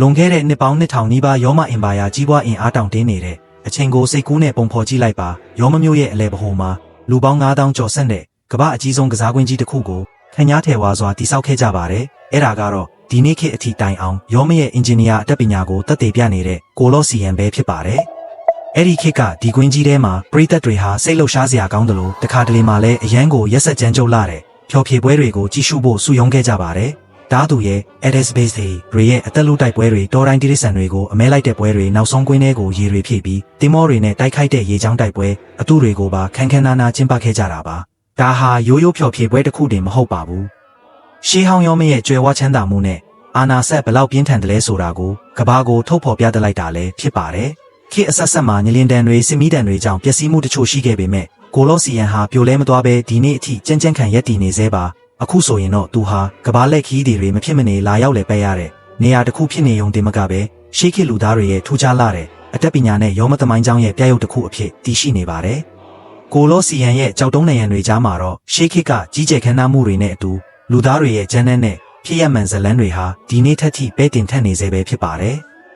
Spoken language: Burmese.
လွန်ခဲ့တဲ့နှစ်ပေါင်း2000နီးပါးရောမအင်ပါယာကြီးပွားအင်အားတောင်တင်းနေတဲ့အချိန်ကိုစိတ်ကူးနဲ့ပုံဖော်ကြည့်လိုက်ပါရောမမျိုးရဲ့အလဲပဟိုမှာလူပေါင်း9000ကျော်ဆက်တဲ့ကမ္ဘာအကြီးဆုံးကစားကွင်းကြီးတစ်ခုကိုခန့်ညားထည်ဝါစွာတည်ဆောက်ခဲ့ကြပါတယ်အဲ့ဒါကတော့ဒီနေ့ခေတ်အထိတိုင်အောင်ရောမရဲ့အင်ဂျင်နီယာအတတ်ပညာကိုသက်သေပြနေတဲ့ကိုလော့စီယန်ပဲဖြစ်ပါတယ်အဲ့ဒီခေတ်ကဒီကွင်းကြီးထဲမှာပရိသတ်တွေဟာစိတ်လှုပ်ရှားစရာကောင်းတယ်လို့တခါတလေမှလည်းအရန်ကိုရက်ဆက်ကြမ်းကြုတ်လာတဲ့ဖျော်ဖြေပွဲတွေကိုကြည့်ရှုဖို့စုယုံခဲ့ကြပါတယ်တားသူရဲ့ Edis Base တွေရဲ့အသက်လူတိုက်ပွဲတွေတောတိုင်းတိရစ္ဆာန်တွေကိုအမဲလိုက်တဲ့ပွဲတွေနောက်ဆုံးကွင်းထဲကိုရေတွေဖြည့်ပြီးတင်မောတွေနဲ့တိုက်ခိုက်တဲ့ရေချောင်းတိုက်ပွဲအတူတွေကိုပါခန်းခန်းနာနာကျင်းပခဲ့ကြတာပါဒါဟာရိုးရိုးဖျော်ဖြေပွဲတစ်ခုတည်းမဟုတ်ပါဘူးရှေးဟောင်းရောမရဲ့ကြွယ်ဝချမ်းသာမှုနဲ့အာနာဆက်ဘလောက်ပြင်းထန်တယ်လဲဆိုတာကိုကဘာကိုထုတ်ဖော်ပြသလိုက်တာလည်းဖြစ်ပါတယ်ခေတ်အဆက်ဆက်မှာညလင်တန်တွေစစ်မီးတန်တွေကြောင့်ပျက်စီးမှုတချို့ရှိခဲ့ပေမဲ့ကိုလော့စီယန်ဟာပြိုလဲမသွားဘဲဒီနေ့အထိကြမ်းကြမ်းခံရက်တည်နေသေးပါအခုဆိုရင်တော့သူဟာကဘာလက်ခီးတွေမဖြစ်မနေလာရောက်လေပဲရတဲ့နေရာတစ်ခုဖြစ်နေုံတင်မကပဲရှေးခေတ်လူသားတွေရဲ့ထူးခြားလာတဲ့အတတ်ပညာနဲ့ရောမသမိုင်းကြောင်းရဲ့ပြရုပ်တစ်ခုအဖြစ်တည်ရှိနေပါတယ်ကိုလော့စီယန်ရဲ့ကြောက်တုံးနံရံတွေကြားမှာတော့ရှေးခေတ်ကကြီးကျယ်ခမ်းနားမှုတွေနဲ့အတူလူသားတွေရဲ့ဂျမ်းနဲ့ဖြစ်ရမှန်ဇလန်းတွေဟာဒီနေ့ထက်ထိပဲတင်ထက်နေစေပဲဖြစ်ပါတယ်